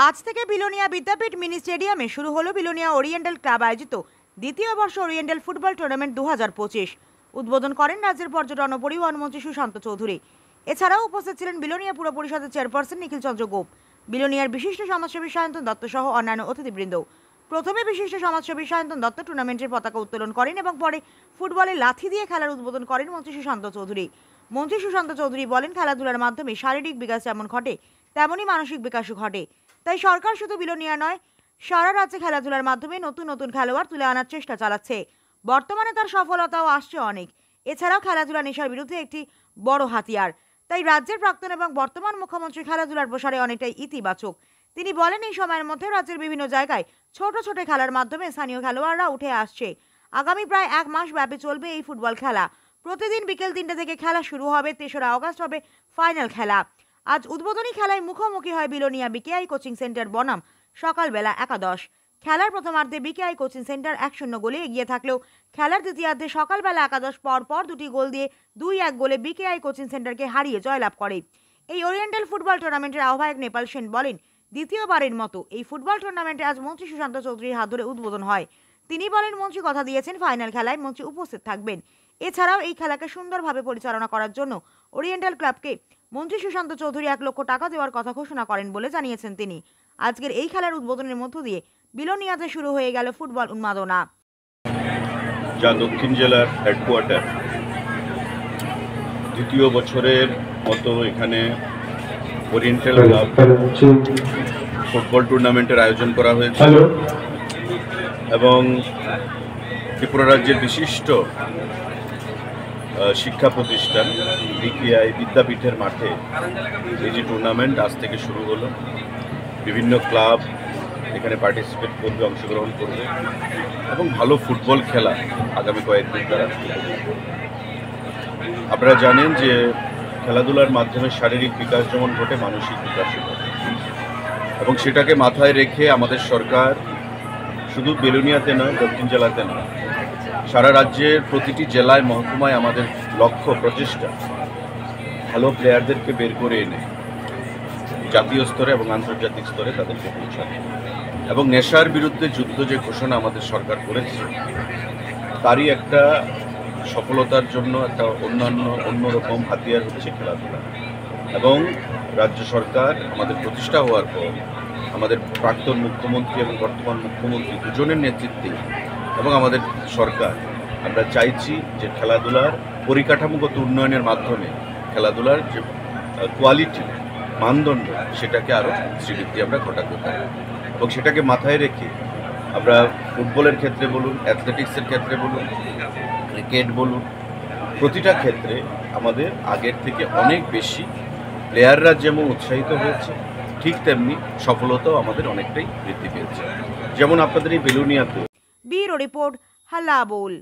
আজ থেকে বিলোনিয়া বিদ্যাপীঠ মিনি স্টেডিয়ামে শুরু হলো বিলোনিয়া ওরিয়েন্টাল ক্লাব আয়োজিত দ্বিতীয় বর্ষ ওরিয়েন্টাল ফুটবল টুর্নামেন্ট 2025। উদ্বোধন করেন রাজ্যের পর্যটন ও পরিবহন মন্ত্রী সুশান্ত চৌধুরী। এছাড়াও উপস্থিত ছিলেন বিলোনিয়া পুর পরিষদের চেয়ারপারসন নিখিল চন্দ্র গোপ, বিলোনিয়ার বিশিষ্ট সমাজসেবী সায়ন্তন দত্ত সহ অন্যান্য অতিথিবৃন্দ। প্রথমে বিশিষ্ট সমাজসেবী সায়ন্তন দত্ত টুর্নামেন্টের পতাকা উত্তোলন করেন এবং পরে ফুটবলে লাথি দিয়ে খেলার উদ্বোধন করেন মন্ত্রী সুশান্ত চৌধুরী। মন্ত্রী সুশান্ত চৌধুরী বলেন, খেলাধুলার মাধ্যমে শারীরিক বিকাশ যেমন ঘটে তেমনই মানসিক বিকাশও ঘটে। তাই সরকার শুধু বিলোনিয়া নয়, সারা রাজ্যে খেলাধুলার মাধ্যমে নতুন নতুন খেলোয়াড় তুলে আনার চেষ্টা চালাচ্ছে। বর্তমানে তার সফলতাও আসছে অনেক। এছাড়াও খেলাধুলা নেশার বিরুদ্ধে একটি বড় হাতিয়ার। তাই রাজ্যের প্রাক্তন এবং বর্তমান মুখ্যমন্ত্রী খেলাধুলার প্রসারে অনেকটাই ইতিবাচক। তিনি বলেন, এই সময়ের মধ্যে রাজ্যের বিভিন্ন জায়গায় ছোট ছোট খেলার মাধ্যমে স্থানীয় খেলোয়াড়রা উঠে আসছে। আগামী প্রায় 1 মাস ব্যাপী চলবে এই ফুটবল খেলা। প্রতিদিন বিকেল 3টে থেকে খেলা শুরু হবে। 3রা আগস্ট হবে ফাইনাল খেলা। আজ উদ্বোধনী খেলায় মুখোমুখি হয় বিলোনিয়া বিকেআই কোচিং সেন্টার বনাম সকালবেলা একাদশ। খেলার প্রথমার্ধে বিকেআই কোচিং সেন্টার 1-0 গোলে এগিয়ে থাকলেও খেলার দ্বিতীয়ার্ধে সকালবেলা একাদশ পর 2টি গোল দিয়ে 2-1 গোলে বিকেআই কোচিং সেন্টারকে হারিয়ে জয়লাভ করে। এই ওরিয়েন্টাল ফুটবল টুর্নামেন্টের আহ্বায়ক নেপাল সেন বলেন, দ্বিতীয়বারের মতো এই ফুটবল টুর্নামেন্টে আজ মন্ত্রী সুশান্ত চৌধুরীর হাত ধরে উদ্বোধন হয়। তিনি বলেন, মন্ত্রী কথা দিয়েছেন ফাইনাল খেলায় মন্ত্রী উপস্থিত থাকবেন। এছাড়াও এই খেলাকে সুন্দরভাবে পরিচালনা করার জন্য ওরিয়েন্টাল ক্লাবকে মন্ত্রী সুশান্ত চৌধুরী 1 লক্ষ টাকা দেওয়ার কথা ঘোষণা করেন বলে জানিয়েছেন তিনি। আজকের এই খেলার উদ্বোধনের মধ্য দিয়ে বিলোনিয়াতে শুরু হয়ে গেল ফুটবল উন্মাদনা। যা দক্ষিণ জেলার হেডকোয়ার্টার, দ্বিতীয় বছরের মতো এখানে ওরিয়েন্টাল ক্লাব ফুটবল টুর্নামেন্টের আয়োজন করা হয়েছে এবং ত্রিপুরা রাজ্যের বিশিষ্ট শিক্ষা প্রতিষ্ঠান বিকেআই বিদ্যাপীঠের মাঠে এই যে টুর্নামেন্ট আজ থেকে শুরু হলো। বিভিন্ন ক্লাব এখানে পার্টিসিপেট করবে, অংশগ্রহণ করবে এবং ভালো ফুটবল খেলা আগামী কয়েকদিন তারা। আপনারা জানেন যে খেলাধুলার মাধ্যমে শারীরিক বিকাশ যেমন ঘটে, মানসিক বিকাশও ঘটে এবং সেটাকে মাথায় রেখে আমাদের সরকার শুধু বিলোনিয়াতে নয়, দক্ষিণ জেলাতে নয়, সারা রাজ্যের প্রতিটি জেলায় মহকুমায় আমাদের লক্ষ্য প্রচেষ্টা ভালো প্লেয়ারদেরকে বের করে এনে জাতীয় স্তরে এবং আন্তর্জাতিক স্তরে তাদেরকে পৌঁছানো এবং নেশার বিরুদ্ধে যুদ্ধ যে ঘোষণা আমাদের সরকার করেছে তারই একটা সফলতার জন্য একটা অন্যরকম হাতিয়ার হচ্ছে খেলাধুলা। এবং রাজ্য সরকার আমাদের প্রতিষ্ঠা হওয়ার পর আমাদের প্রাক্তন মুখ্যমন্ত্রী এবং বর্তমান মুখ্যমন্ত্রী দুজনের নেতৃত্বে এবং আমাদের সরকার আমরা চাইছি যে খেলাধুলার পরিকাঠামোগত উন্নয়নের মাধ্যমে খেলাধুলার যে কোয়ালিটি মানদণ্ড সেটাকে আরও শ্রীবৃদ্ধি আমরা ঘটাতে পারি এবং সেটাকে মাথায় রেখে আমরা ফুটবলের ক্ষেত্রে বলুন, অ্যাথলেটিক্সের ক্ষেত্রে বলুন, ক্রিকেট বলুন, প্রতিটা ক্ষেত্রে আমাদের আগের থেকে অনেক বেশি প্লেয়াররা যেমন উৎসাহিত হয়েছে ঠিক তেমনি সফলতাও আমাদের অনেকটাই বৃদ্ধি পেয়েছে। যেমন আপনাদের এই বিলোনিয়াতে ব্যুরো রিপোর্ট হাল্লা বোল।